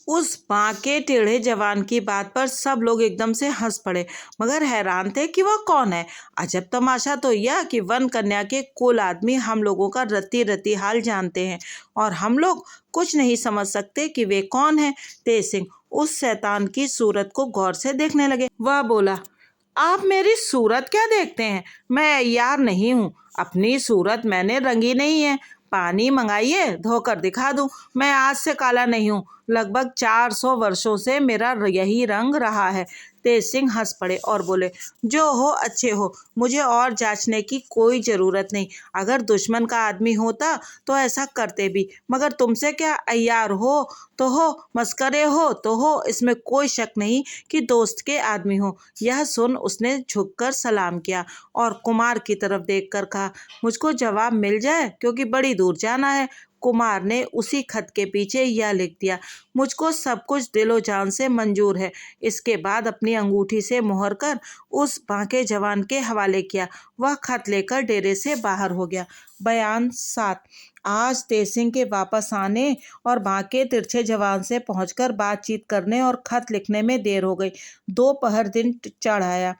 उस बांके टेढ़े जवान की बात पर सब लोग एकदम से हंस पड़े, मगर हैरान थे कि वह कौन है। अजब तमाशा तो यह कि वन कन्या के कुल आदमी हम लोगों का रत्ती रत्ती हाल जानते हैं और हम लोग कुछ नहीं समझ सकते कि वे कौन है। तेज सिंह उस शैतान की सूरत को गौर से देखने लगे। वह बोला, आप मेरी सूरत क्या देखते हैं, मैं अय्यार नहीं हूँ, अपनी सूरत मैंने रंगी नहीं है, पानी मंगाइए धोकर दिखा दूं, मैं आज से काला नहीं हूँ, लगभग 400 वर्षों से मेरा यही रंग रहा है। तेज सिंह हंस पड़े और बोले, जो हो अच्छे हो, मुझे और जांचने की कोई ज़रूरत नहीं, अगर दुश्मन का आदमी होता तो ऐसा करते भी, मगर तुमसे क्या, अय्यार हो तो हो, मस्करे हो तो हो, इसमें कोई शक नहीं कि दोस्त के आदमी हो। यह सुन उसने झुककर सलाम किया और कुमार की तरफ देखकर कहा, मुझको जवाब मिल जाए क्योंकि बड़ी दूर जाना है। कुमार ने उसी खत के पीछे यह लिख दिया, मुझको सब कुछ दिलो जान से मंजूर है। इसके बाद अपनी अंगूठी से मुहर कर उस बांके जवान के हवाले किया। वह खत लेकर डेरे से बाहर हो गया। बयान 7। आज तेज सिंह के वापस आने और बांके तिरछे जवान से पहुंचकर बातचीत करने और खत लिखने में देर हो गई। दोपहर दिन चढ़ आया।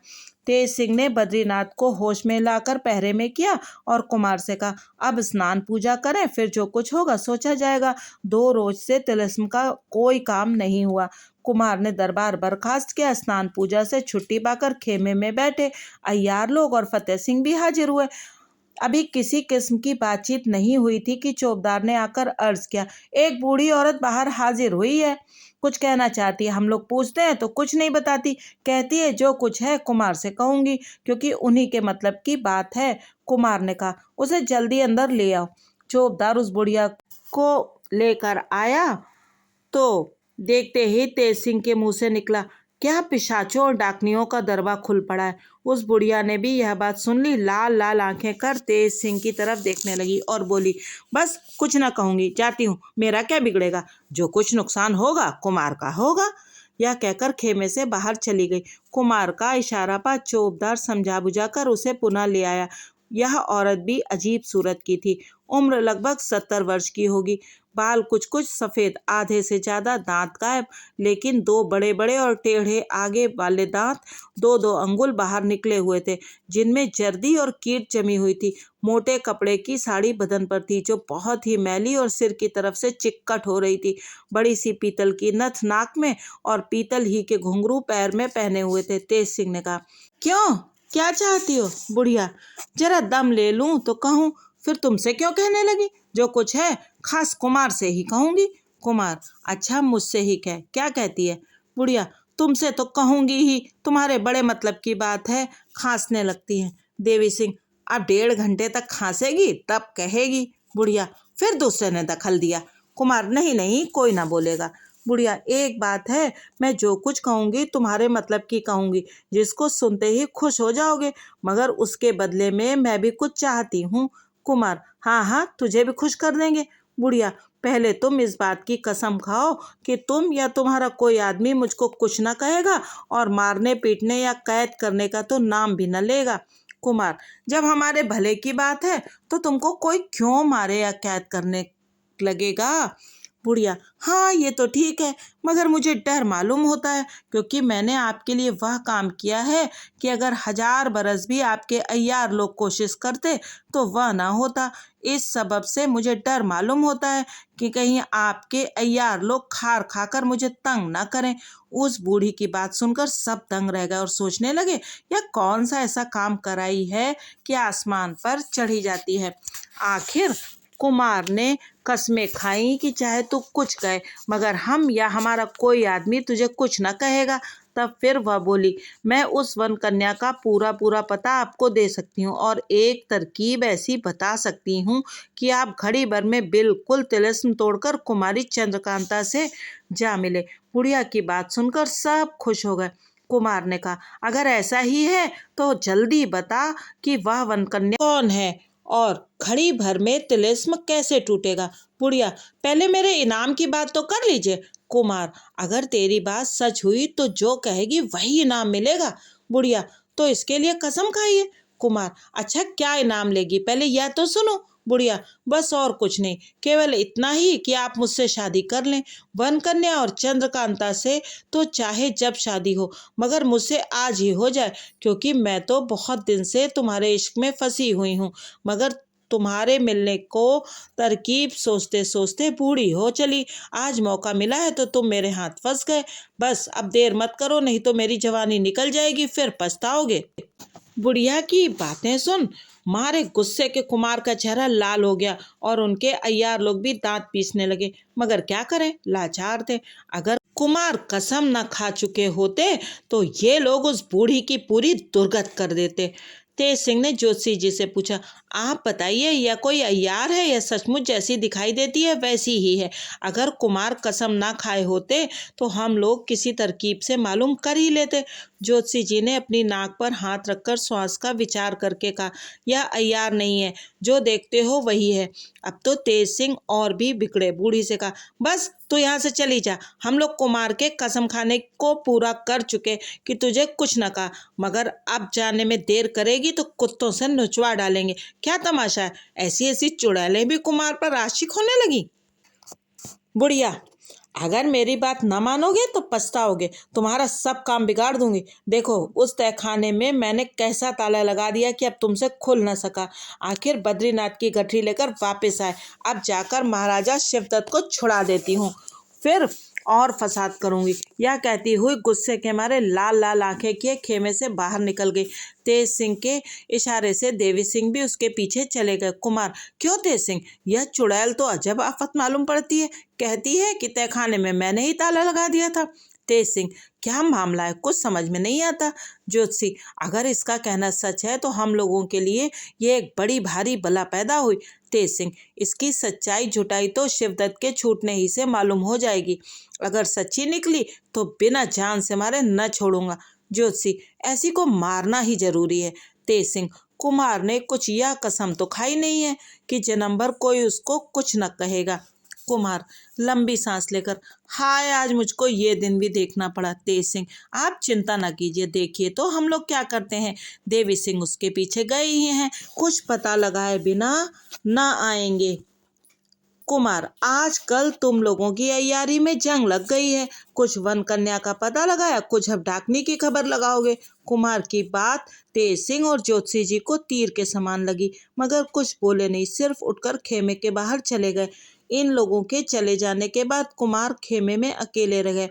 तेज सिंह ने बद्रीनाथ को होश में लाकर पहरे में किया और कुमार से कहा, अब स्नान पूजा करें, फिर जो कुछ होगा सोचा जाएगा। 2 रोज से तिलस्म का कोई काम नहीं हुआ। कुमार ने दरबार बर्खास्त किया, स्नान पूजा से छुट्टी पाकर खेमे में बैठे। अय्यार लोग और फतेह सिंह भी हाजिर हुए। अभी किसी किस्म की बातचीत नहीं हुई थी कि चौबदार ने आकर अर्ज किया, एक बूढ़ी औरत बाहर हाजिर हुई है, कुछ कहना चाहती है। हम लोग पूछते हैं तो कुछ नहीं बताती, कहती है जो कुछ है कुमार से कहूंगी क्योंकि उन्हीं के मतलब की बात है। कुमार ने कहा, उसे जल्दी अंदर ले आओ। चौबदार उस बुढ़िया को लेकर आया तो देखते ही तेज सिंह के मुंह से निकला, क्या पिशाचों और डाकनियों का दरबा खुल पड़ा है। उस बुढ़िया ने भी यह बात सुन ली, लाल लाल आंखें कर तेज सिंह की तरफ देखने लगी और बोली, बस कुछ ना कहूंगी, जाती हूँ, मेरा क्या बिगड़ेगा, जो कुछ नुकसान होगा कुमार का होगा। यह कहकर खेमे से बाहर चली गई। कुमार का इशारा पर चौबदार समझा बुझाकर उसे पुनः ले आया। यह औरत भी अजीब सूरत की थी, उम्र लगभग 70 वर्ष की होगी, बाल कुछ कुछ सफ़ेद, आधे से ज़्यादा दांत गायब, लेकिन 2 बड़े बड़े और टेढ़े आगे वाले दांत 2-2 अंगुल बाहर निकले हुए थे, जिनमें जर्दी और कीट जमी हुई थी। मोटे कपड़े की साड़ी बदन पर थी जो बहुत ही मैली और सिर की तरफ से चिक्कट हो रही थी। बड़ी सी पीतल की नथ नाक में और पीतल ही के घुंघरू पैर में पहने हुए थे। तेज सिंह ने कहा, क्यों, क्या चाहती हो बुढ़िया, जरा दम ले लूं तो कहूँ, फिर तुमसे क्यों कहने लगी, जो कुछ है खास कुमार से ही कहूंगी। कुमार, अच्छा मुझसे ही कह, क्या कहती है। बुढ़िया, तुमसे तो कहूंगी ही, तुम्हारे बड़े मतलब की बात है, खांसने लगती है। देवी सिंह, अब 1.5 घंटे तक खांसेगी तब कहेगी। बुढ़िया, फिर दूसरे ने दखल दिया। कुमार, नहीं नहीं, कोई ना बोलेगा। बुढ़िया, एक बात है, मैं जो कुछ कहूंगी तुम्हारे मतलब की कहूंगी, जिसको सुनते ही खुश हो जाओगे, मगर उसके बदले में मैं भी कुछ चाहती हूँ। कुमार, हाँ हाँ, तुझे भी खुश कर देंगे। बुढ़िया, पहले तुम इस बात की कसम खाओ कि तुम या तुम्हारा कोई आदमी मुझको कुछ न कहेगा और मारने पीटने या कैद करने का तो नाम भी न लेगा। कुमार, जब हमारे भले की बात है तो तुमको कोई क्यों मारे या कैद करने लगेगा। बुढ़िया, हाँ ये तो ठीक है, मगर मुझे डर मालूम होता है क्योंकि मैंने आपके लिए वह काम किया है कि अगर 1000 बरस भी आपके अय्यार लोग कोशिश करते तो वह ना होता। इस सबब से मुझे डर मालूम होता है कि कहीं आपके अय्यार लोग खार खाकर मुझे तंग ना करें। उस बूढ़ी की बात सुनकर सब दंग रह गए और सोचने लगे, यह कौन सा ऐसा काम कराई है कि आसमान पर चढ़ी जाती है। आखिर कुमार ने कस्में खाई कि चाहे तू कुछ कहे मगर हम या हमारा कोई आदमी तुझे कुछ न कहेगा। तब फिर वह बोली, मैं उस वन कन्या का पूरा पूरा पता आपको दे सकती हूँ और एक तरकीब ऐसी बता सकती हूँ कि आप घड़ी भर में बिल्कुल तिलिस्म तोड़कर कुमारी चंद्रकांता से जा मिले। बुढ़िया की बात सुनकर सब खुश हो गए। कुमार ने कहा, अगर ऐसा ही है तो जल्दी बता कि वह वन कन्या कौन है और घड़ी भर में तिलिस्म कैसे टूटेगा। बुढ़िया, पहले मेरे इनाम की बात तो कर लीजिए। कुमार, अगर तेरी बात सच हुई तो जो कहेगी वही इनाम मिलेगा। बुढ़िया, तो इसके लिए कसम खाइए। कुमार, अच्छा क्या इनाम लेगी पहले यह तो सुनो। बुढ़िया, बस और कुछ नहीं, केवल इतना ही कि आप मुझसे शादी कर लें। वन कन्या और चंद्रकांता से तो चाहे जब शादी हो मगर मुझसे आज ही हो जाए, क्योंकि मैं तो बहुत दिन से तुम्हारे इश्क में फंसी हुई हूँ मगर तुम्हारे मिलने को तरकीब सोचते सोचते बूढ़ी हो चली। आज मौका मिला है तो तुम मेरे हाथ फंस गए। बस अब देर मत करो, नहीं तो मेरी जवानी निकल जाएगी, फिर पछताओगे। बुढ़िया की बातें सुन मारे गुस्से के कुमार का चेहरा लाल हो गया और उनके अय्यार लोग भी दांत पीसने लगे, मगर क्या करें, लाचार थे। अगर कुमार कसम न खा चुके होते तो ये लोग उस बूढ़ी की पूरी दुर्गत कर देते। तेज सिंह ने ज्योतिषी जी से पूछा, आप बताइए यह कोई अय्यार है या सचमुच जैसी दिखाई देती है वैसी ही है। अगर कुमार कसम ना खाए होते तो हम लोग किसी तरकीब से मालूम कर ही लेते। ज्योतिषी जी ने अपनी नाक पर हाथ रखकर श्वास का विचार करके कहा, यह अय्यार नहीं है, जो देखते हो वही है। अब तो तेज सिंह और भी बिगड़े। बूढ़ी से कहा, बस तू यहाँ से चली जा, हम लोग कुमार के कसम खाने को पूरा कर चुके कि तुझे कुछ न कहा, मगर अब जाने में देर करेगी तो कुत्तों से नुचवा डालेंगे। क्या तमाशा है, ऐसी ऐसी चुड़ैलें भी कुमार पर आशिक होने लगी। बुढ़िया, अगर मेरी बात न मानोगे तो पछताओगे, तुम्हारा सब काम बिगाड़ दूंगी। देखो उस तहखाने में मैंने कैसा ताला लगा दिया कि अब तुमसे खुल न सका। आखिर बद्रीनाथ की गठरी लेकर वापस आए। अब जाकर महाराजा शिवदत्त को छुड़ा देती हूँ, फिर और फसाद करूंगी। यह कहती हुई गुस्से के मारे लाल लाल आंखें किए खेमे से बाहर निकल गई। तेज सिंह के इशारे से देवी सिंह भी उसके पीछे चले गए। कुमार, क्यों तेज सिंह, यह चुड़ैल तो अजब आफत मालूम पड़ती है, कहती है कि तहखाने में मैंने ही ताला लगा दिया था। तेज सिंह, क्या मामला है, कुछ समझ में नहीं आता। ज्योतिषी, अगर इसका कहना सच है तो हम लोगों के लिए ये एक बड़ी भारी बला पैदा हुई। तेज सिंह, इसकी सच्चाई झुटाई तो शिवदत्त के छूटने ही से मालूम हो जाएगी। अगर सच्ची निकली तो बिना जान से मारे न छोड़ूंगा। ज्योतिषी, ऐसी को मारना ही जरूरी है। तेज सिंह, कुमार ने कुछ यह कसम तो खाई नहीं है कि जन्म भर कोई उसको कुछ न कहेगा। कुमार लंबी सांस लेकर, हाय आज मुझको ये दिन भी देखना पड़ा। तेज सिंह, आप चिंता न कीजिए, देखिए तो हम लोग क्या करते हैं। देवी सिंह उसके पीछे गए ही हैं, कुछ पता लगाए बिना ना आएंगे। कुमार, आजकल तुम लोगों की अय्यारी में जंग लग गई है, कुछ वन कन्या का पता लगाया, कुछ अब डाकनी की खबर लगाओगे। कुमार की बात तेज सिंह और ज्योतिषी जी को तीर के समान लगी, मगर कुछ बोले नहीं, सिर्फ उठकर खेमे के बाहर चले गए। इन लोगों के चले जाने के बाद कुमार खेमे में अकेले रह गए।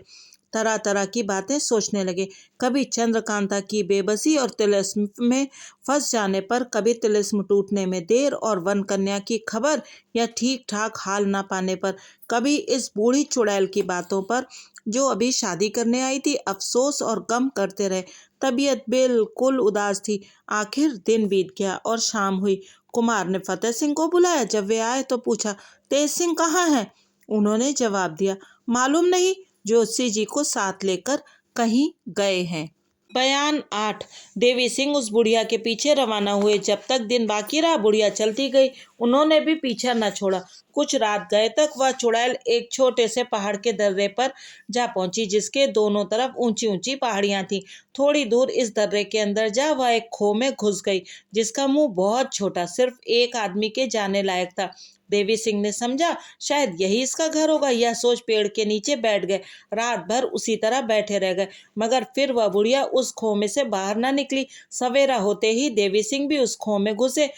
तरह तरह की बातें सोचने लगे, कभी चंद्रकांता की बेबसी और तिलिस्म में फंस जाने पर, कभी तिलिस्म टूटने में देर और वन कन्या की खबर या ठीक ठाक हाल ना पाने पर, कभी इस बूढ़ी चुड़ैल की बातों पर जो अभी शादी करने आई थी। अफसोस और गम करते रहे, तबीयत बिल्कुल उदास थी। आखिर दिन बीत गया और शाम हुई। कुमार ने फतेह सिंह को बुलाया। जब वे आए तो पूछा, तेज सिंह कहाँ हैं? उन्होंने जवाब दिया, मालूम नहीं, ज्योतिषी जी को साथ लेकर कहीं गए हैं। बयान 8। देवी सिंह उस बुढ़िया के पीछे रवाना हुए। जब तक दिन बाकी रहा बुढ़िया चलती गई, उन्होंने भी पीछा न छोड़ा। कुछ रात गए तक वह चुड़ैल एक छोटे से पहाड़ के दर्रे पर जा पहुंची, जिसके दोनों तरफ ऊंची ऊंची पहाड़ियां थीं। थोड़ी दूर इस दर्रे के अंदर जा वह एक खो में घुस गई, जिसका मुंह बहुत छोटा, सिर्फ एक आदमी के जाने लायक था। देवी सिंह ने समझा शायद यही इसका घर होगा। यह सोच पेड़ के नीचे बैठ गए। रात भर उसी तरह बैठे रह गए, मगर फिर वह बुढ़िया उस खो में से बाहर ना निकली। सवेरा होते ही देवी सिंह भी उस खो में घुसे।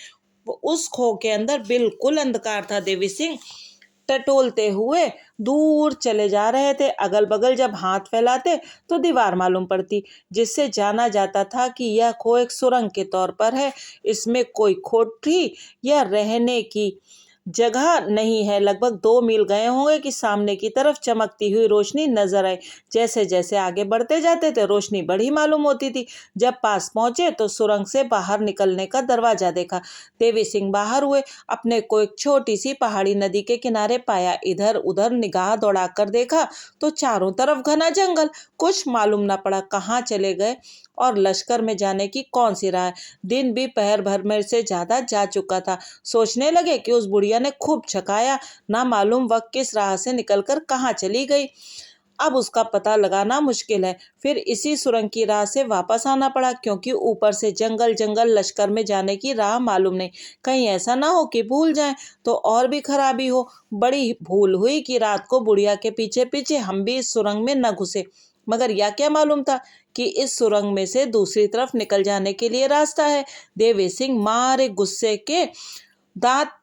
उस खो के अंदर बिल्कुल अंधकार था। देवी सिंह टटोलते हुए दूर चले जा रहे थे। अगल बगल जब हाथ फैलाते तो दीवार मालूम पड़ती, जिससे जाना जाता था कि यह खो एक सुरंग के तौर पर है। इसमें कोई कोठरी या रहने की जगह नहीं है। लगभग 2 मील गए होंगे कि सामने की तरफ चमकती हुई रोशनी नजर आई। जैसे जैसे आगे बढ़ते जाते थे रोशनी बड़ी मालूम होती थी। जब पास पहुंचे तो सुरंग से बाहर निकलने का दरवाजा देखा। देवी सिंह बाहर हुए, अपने को एक छोटी सी पहाड़ी नदी के किनारे पाया। इधर उधर निगाह दौड़ाकर देखा तो चारों तरफ घना जंगल। कुछ मालूम न पड़ा कहाँ चले गए और लश्कर में जाने की कौन सी राह है। दिन भी पहर भर में से ज्यादा जा चुका था। सोचने लगे कि उस बुढ़िया ने खूब छकाया, ना मालूम वक्त किस राह से निकलकर कहाँ चली गई। अब उसका पता लगाना मुश्किल है। फिर इसी सुरंग की राह से वापस आना पड़ा, क्योंकि ऊपर से जंगल जंगल, लश्कर में जाने की राह मालूम नहीं। कहीं ऐसा ना हो कि भूल जाएं तो और भी खराबी हो। बड़ी भूल हुई कि रात को बुढ़िया के पीछे पीछे हम भी इस सुरंग में न घुसे। मगर यह क्या मालूम था कि इस सुरंग में से दूसरी तरफ निकल जाने के लिए रास्ता है। देवी सिंह मारे गुस्से के दांत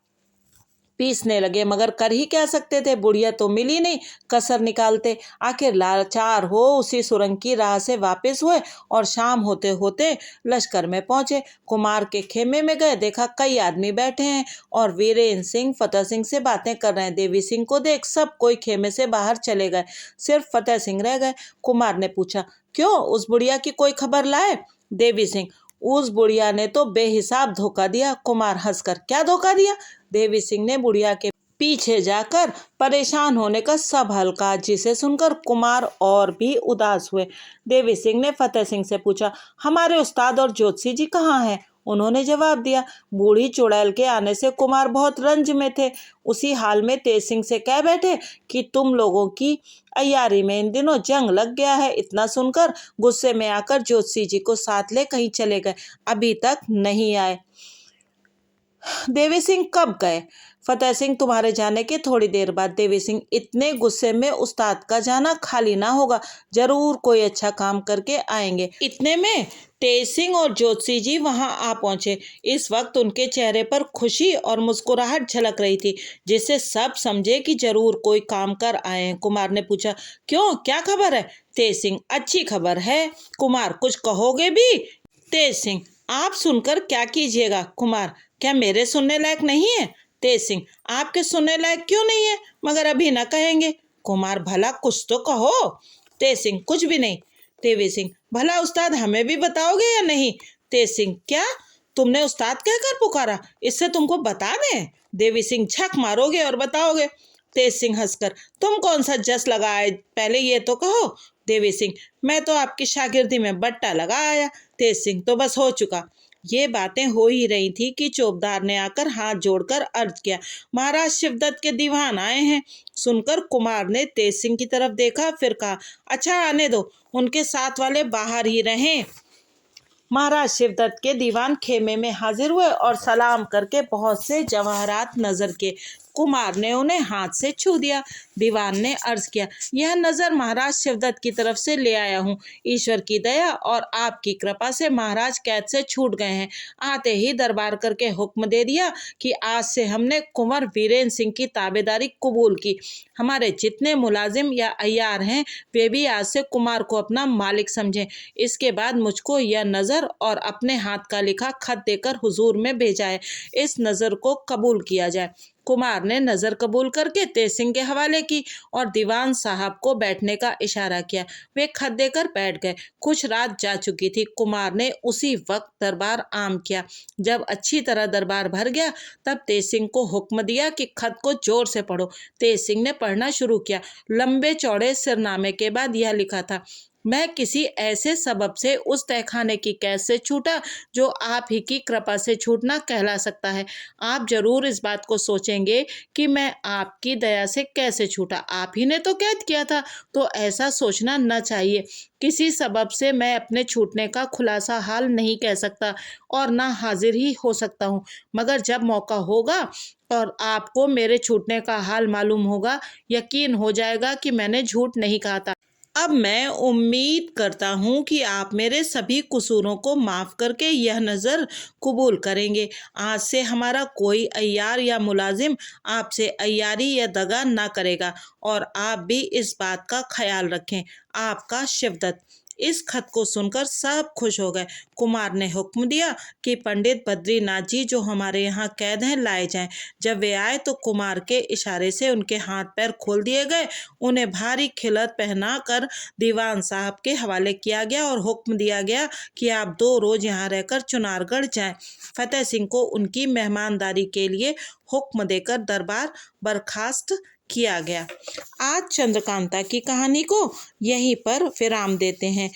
पीसने लगे, मगर कर ही क्या सकते थे। बुढ़िया तो मिली नहीं, कसर निकालते। आखिर लाचार हो उसी सुरंग की राह से वापस हुए और शाम होते होते लश्कर में पहुंचे। कुमार के खेमे में गए, देखा कई आदमी बैठे हैं और वीरेंद्र सिंह फतेह सिंह से बातें कर रहे हैं। देवी सिंह को देख सब कोई खेमे से बाहर चले गए, सिर्फ फतेह सिंह रह गए। कुमार ने पूछा, क्यों, उस बुढ़िया की कोई खबर लाए? देवी सिंह, उस बुढ़िया ने तो बेहिसाब धोखा दिया। कुमार हंसकर, क्या धोखा दिया? देवी सिंह ने बुढ़िया के पीछे जाकर परेशान होने का सब हाल कहा, जिसे सुनकर कुमार और भी उदास हुए। देवी सिंह ने फतेह सिंह से पूछा, हमारे उस्ताद और ज्योतिषी जी कहाँ हैं? उन्होंने जवाब दिया। बूढ़ी चुड़ैल के आने से कुमार बहुत रंज में थे। उसी हाल में तेज सिंह से कह बैठे कि तुम लोगों की अय्यारी में इन दिनों जंग लग गया है। इतना सुनकर गुस्से में आकर ज्योतिषी जी को साथ ले कहीं चले गए, अभी तक नहीं आए। देवी सिंह, कब गए? फतेह सिंह, तुम्हारे जाने के थोड़ी देर बाद। देवी सिंह, इतने गुस्से में उस्ताद का जाना खाली ना होगा, जरूर कोई अच्छा काम करके आएंगे। इतने में तेज सिंह और ज्योतिषी जी वहां आ पहुंचे। इस वक्त उनके चेहरे पर खुशी और मुस्कुराहट झलक रही थी, जिससे सब समझे कि जरूर कोई काम कर आए हैं। कुमार ने पूछा, क्यों, क्या खबर है? तेज सिंह, अच्छी खबर है। कुमार, कुछ कहोगे भी? तेज सिंह, आप सुनकर क्या कीजिएगा? कुमार, क्या मेरे सुनने लायक नहीं है? तेज सिंह, आपके सुनने लायक क्यों नहीं है, मगर अभी ना कहेंगे? कुमार, भला कुछ तो कहो। तेज सिंह, कुछ भी नहीं। देवी सिंह, भला उस्ताद हमें भी बताओगे या नहीं? तेज सिंह, क्या तुमने उस्ताद कहकर पुकारा? इससे तुमको बता दें? देवी सिंह, झक मारोगे और बताओगे? तेज सिंह हंसकर, तुम कौन सा जस लगाए, पहले ये तो कहो। देवी सिंह, मैं तो आपकी शागिर्दी में बट्टा लगा आया। तेज सिंह, तो बस हो चुका। ये बातें हो ही रही थी कि चौबदार ने आकर हाथ जोड़कर अर्ज किया, महाराज शिवदत्त के दीवान आए हैं। सुनकर कुमार ने तेज सिंह की तरफ देखा, फिर कहा, अच्छा आने दो, उनके साथ वाले बाहर ही रहें। महाराज शिवदत्त के दीवान खेमे में हाजिर हुए और सलाम करके बहुत से जवाहरात नजर के। कुमार ने उन्हें हाथ से छू दिया। दीवान ने अर्ज किया, यह नजर महाराज शिवदत्त की तरफ से ले आया हूँ। ईश्वर की दया और आपकी कृपा से महाराज कैद से छूट गए हैं। आते ही दरबार करके हुक्म दे दिया कि आज से हमने कुंवर वीरेंद्र सिंह की ताबेदारी कबूल की। हमारे जितने मुलाजिम या अय्यार हैं वे भी आज से कुमार को अपना मालिक समझें। इसके बाद मुझको यह नज़र और अपने हाथ का लिखा खत देकर हुजूर में भेजा है, इस नज़र को कबूल किया जाए। कुमार ने नज़र कबूल करके तेज सिंह के हवाले की और दीवान साहब को बैठने का इशारा किया। वे खत देकर बैठ गए। कुछ रात जा चुकी थी। कुमार ने उसी वक्त दरबार आम किया। जब अच्छी तरह दरबार भर गया तब तेज सिंह को हुक्म दिया कि खत को जोर से पढ़ो। तेज सिंह ने पढ़ना शुरू किया। लंबे चौड़े सिरनामे के बाद यह लिखा था, मैं किसी ऐसे सबब से उस तहखाने की कैद से छूटा जो आप ही की कृपा से छूटना कहला सकता है। आप जरूर इस बात को सोचेंगे कि मैं आपकी दया से कैसे छूटा। आप ही ने तो कैद किया था, तो ऐसा सोचना न चाहिए। किसी सबब से मैं अपने छूटने का खुलासा हाल नहीं कह सकता और ना हाजिर ही हो सकता हूँ, मगर जब मौका होगा और आपको मेरे छूटने का हाल मालूम होगा, यकीन हो जाएगा कि मैंने झूठ नहीं कहा था। अब मैं उम्मीद करता हूँ कि आप मेरे सभी कसूरों को माफ़ करके यह नज़र कबूल करेंगे। आज से हमारा कोई अय्यार या मुलाजिम आपसे अय्यारी या दगा ना करेगा और आप भी इस बात का ख्याल रखें। आपका शिवदत्त। इस खत को सुनकर सब खुश हो गए। कुमार ने हुक्म दिया कि पंडित बद्रीनाथ जी जो हमारे यहाँ कैद हैं लाए जाएं। जब वे आए तो कुमार के इशारे से उनके हाथ पैर खोल दिए गए। उन्हें भारी खिलत पहनाकर दीवान साहब के हवाले किया गया और हुक्म दिया गया कि आप 2 रोज यहाँ रहकर चुनारगढ़ जाएं। फतेह सिंह को उनकी मेहमानदारी के लिए हुक्म देकर दरबार बर्खास्त किया गया। आज चंद्रकांता की कहानी को यहीं पर विराम देते हैं।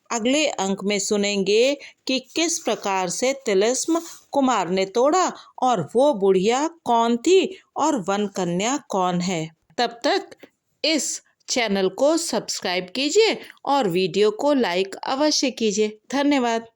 अगले अंक में सुनेंगे कि किस प्रकार से तिलिस्म कुमार ने तोड़ा और वो बुढ़िया कौन थी और वन कन्या कौन है। तब तक इस चैनल को सब्सक्राइब कीजिए और वीडियो को लाइक अवश्य कीजिए। धन्यवाद।